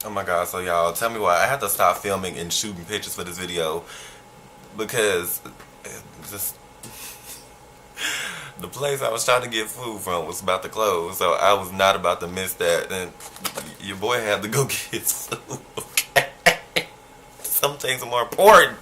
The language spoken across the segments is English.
Oh my god, so y'all, tell me why I had to stop filming and shooting pictures for this video because just the place I was trying to get food from was about to close, so I was not about to miss that. And your boy had to go get his food, okay? Some things are more important.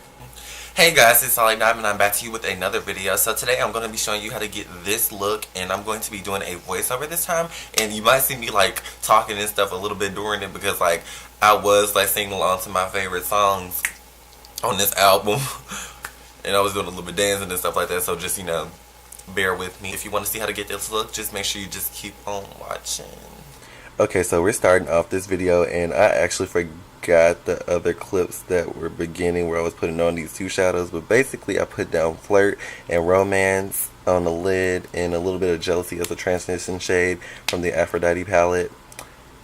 Hey guys, it's Solid Diamond. I'm back to you with another video. So today I'm going to be showing you how to get this look, and I'm going to be doing a voiceover this time. And you might see me like talking and stuff a little bit during it because like I was like singing along to my favorite songs on this album, and I was doing a little bit dancing and stuff like that. So just bear with me. If you want to see how to get this look, just make sure you just keep on watching. Okay, so we're starting off this video, and I actually forgot the other clips that were beginning where I was putting on these two shadows, but basically I put down Flirt and Romance on the lid and a little bit of Jealousy as a transition shade from the Aphrodite palette.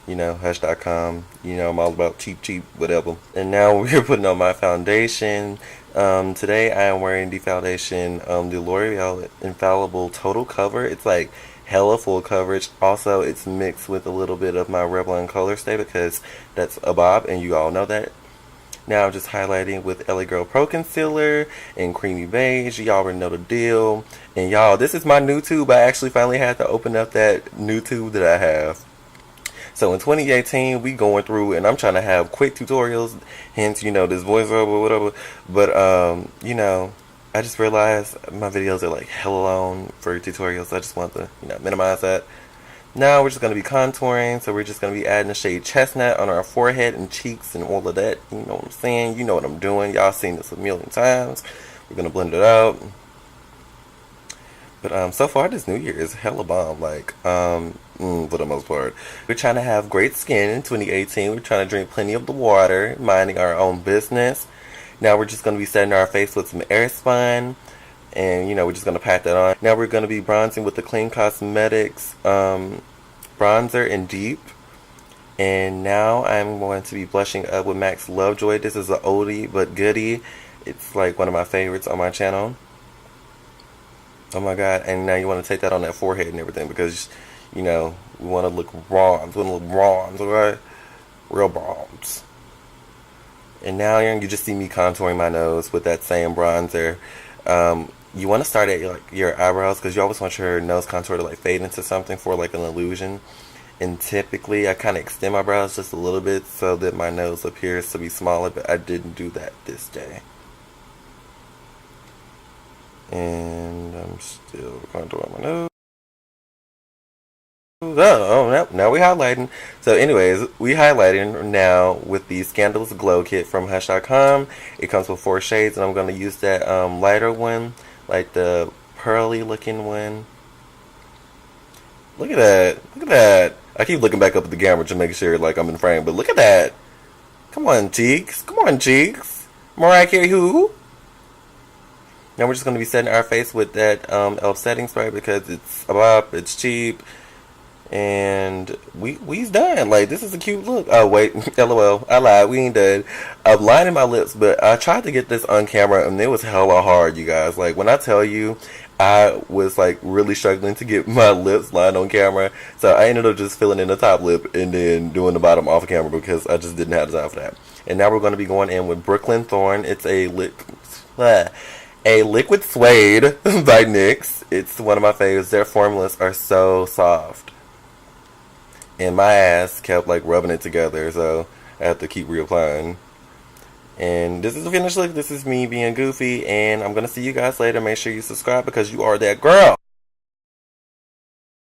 You know, Hush.com. You know, I'm all about cheap, whatever. And now we're putting on my foundation. Today I am wearing the foundation, the L'Oreal Infallible Total Cover. It's like hella full coverage. Also, it's mixed with a little bit of my Revlon Color Stay because that's a bob, and you all know that. Now I'm just highlighting with LA Girl Pro Concealer and Creamy Beige. Y'all already know the deal. And y'all, this is my new tube. I actually finally had to open up that new tube that I have. So in 2018, we going through, and I'm trying to have quick tutorials, hence, this voiceover or whatever. But, I just realized my videos are like hella long for tutorials, so I just want to, minimize that. Now we're just going to be contouring, so we're just going to be adding the shade Chestnut on our forehead and cheeks and all of that. You know what I'm saying? You know what I'm doing. Y'all seen this a million times. We're going to blend it out. But so far this new year is hella bomb, like, for the most part. We're trying to have great skin in 2018. We're trying to drink plenty of the water, minding our own business. Now we're just going to be setting our face with some Airspun, and, we're just going to pat that on. Now we're going to be bronzing with the Clean Cosmetics bronzer in Deep. And now I'm going to be blushing up with MAC's Lovejoy. This is an oldie but goodie. It's like one of my favorites on my channel. Oh my god, and now you want to take that on that forehead and everything because, we want to look bronze. We want to look bronze, alright? Real bronze. And now you just see me contouring my nose with that same bronzer. You want to start at like your eyebrows because you always want your nose contour to like fade into something for like an illusion. And typically I kind of extend my brows just a little bit so that my nose appears to be smaller, but I didn't do that this day. And I'm still contouring my nose. Oh, now we highlighting. So anyways, we highlighting now with the Scandalous Glow Kit from Hush.com. It comes with 4 shades, and I'm going to use that lighter one, like the pearly looking one. Look at that. Look at that. I keep looking back up at the camera to make sure like I'm in frame, but look at that. Come on, cheeks. Come on, cheeks. Mariah Carey who? Now we're just going to be setting our face with that e.l.f. setting spray because it's a bop, it's cheap, and we's done. Like, this is a cute look. Oh, wait, LOL, I lied, we ain't done. I'm lining my lips, but I tried to get this on camera, and it was hella hard, you guys. Like, when I tell you, I was, like, really struggling to get my lips lined on camera, so I ended up just filling in the top lip and then doing the bottom off camera because I just didn't have time for that. And now we're going to be going in with Brooklyn Thorn. It's a liquid suede by NYX. It's one of my favorites. Their formulas are so soft. And my ass kept like rubbing it together, so I have to keep reapplying. And this is the finished look. This is me being goofy, and I'm going to see you guys later. Make sure you subscribe because you are that girl.